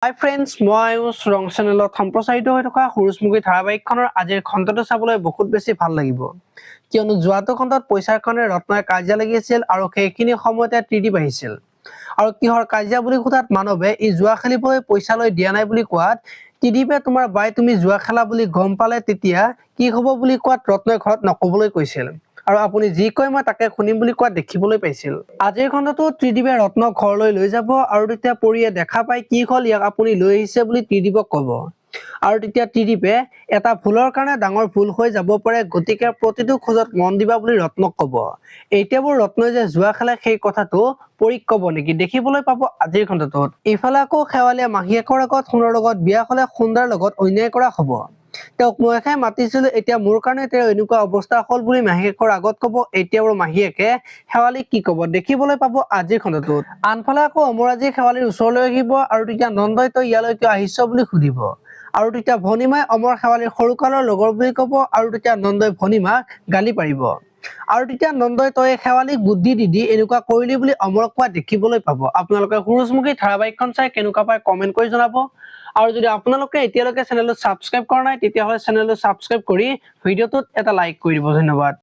হাই friends, মই ৰং চেনেলত সম্প্ৰচাৰিত হৈ থকা সূৰুযমুখী ধাৰাবাহিকখনৰ আজিৰ খণ্ডটো চাবলৈ বহুত বেছি ভাল লাগিব, কিয়নো যোৱাটো খণ্ডত পইচাৰ কাৰণে ৰত্নই কাজিয়া লাগি আছিল আৰু সেইখিনি সময়তে ত্ৰিদীপ আহিছিল। আৰু কিহৰ কাজিয়া বুলি সোধাত মানৱে ই জুৱা খেলিবলৈ পইচা লৈ দিয়া নাই বুলি কোৱাত ত্ৰিদীপে তোমাৰ বাই তুমি জুৱা খেলা বুলি গম পালে তেতিয়া কি হ'ব বুলি কোৱাত ৰত্নই ঘৰত নকবলৈ কৈছিল আৰু আপুনি যি কয় মই তাকে শুনিম বুলি কোৱাত দেখিবলৈ পাইছিল। আজিৰ খণ্ডটো ত্ৰিদীপে ৰত্নক ঘৰলৈ লৈ যাব আৰু তেতিয়া পৰিয়ে দেখা পাই কি হল ইয়াক আপুনি লৈ আহিছে বুলি ত্ৰিদীপক ক'ব আৰু তেতিয়া ত্ৰিদীপে এটা ভুলৰ কাৰণে ডাঙৰ ভুল হৈ যাব পাৰে, গতিকে প্ৰতিটো খোজত মন দিবা বুলি ৰত্নক ক'ব। এতিয়াবোৰ ৰত্নই যে জুৱা খেলে সেই কথাটো পৰিক ক'ব নেকি, দেখিবলৈ পাব আজিৰ খণ্ডটোত। ইফালে আকৌ শেৱালিয়ে মাহীয়েকৰ আগত সোণৰ লগত বিয়া হলে সুন্দাৰ লগত অন্যায় কৰা হ'ব। তেওঁক মই খাই মাতিছিলো, এতিয়া মোৰ কাৰণে তেওঁ এনেকুৱা অৱস্থা হল বুলি মাহীয়েকৰ আগত ক'ব। এতিয়াও মাহীয়েকে শেৱালিক কি ক'ব দেখিবলৈ পাব আজিৰ খণ্ডটোত। আনফালে আকৌ অমৰাজী শেৱালিৰ ওচৰলৈ আহিব আৰু তেতিয়া নন্দই তই ইয়ালৈ কিয় আহিছ বুলি সুধিব আৰু তেতিয়া ভনীমাই অমৰ শেৱালিৰ সৰুকালৰ লগৰ বুলি ক'ব আৰু তেতিয়া নন্দই ভনীমাক গালি পাৰিব আৰু তেতিয়া নন্দই তই শেৱালিক বুদ্ধি দি এনেকুৱা কৰিলি বুলি অমৰক কোৱা দেখিবলৈ পাব। আপোনালোকে সূৰুযমুখী ধাৰাবাহিকখন চাই কেনেকুৱা পায় কমেন্ট কৰি জনাব আৰু যদি আপোনালোকে এতিয়ালৈকে চেনেলটো ছাবস্ক্ৰাইব কৰা নাই তেতিয়াহ'লে চেনেলটো ছাবস্ক্ৰাইব কৰি ভিডিঅ'টোত এটা লাইক কৰি দিব। ধন্যবাদ।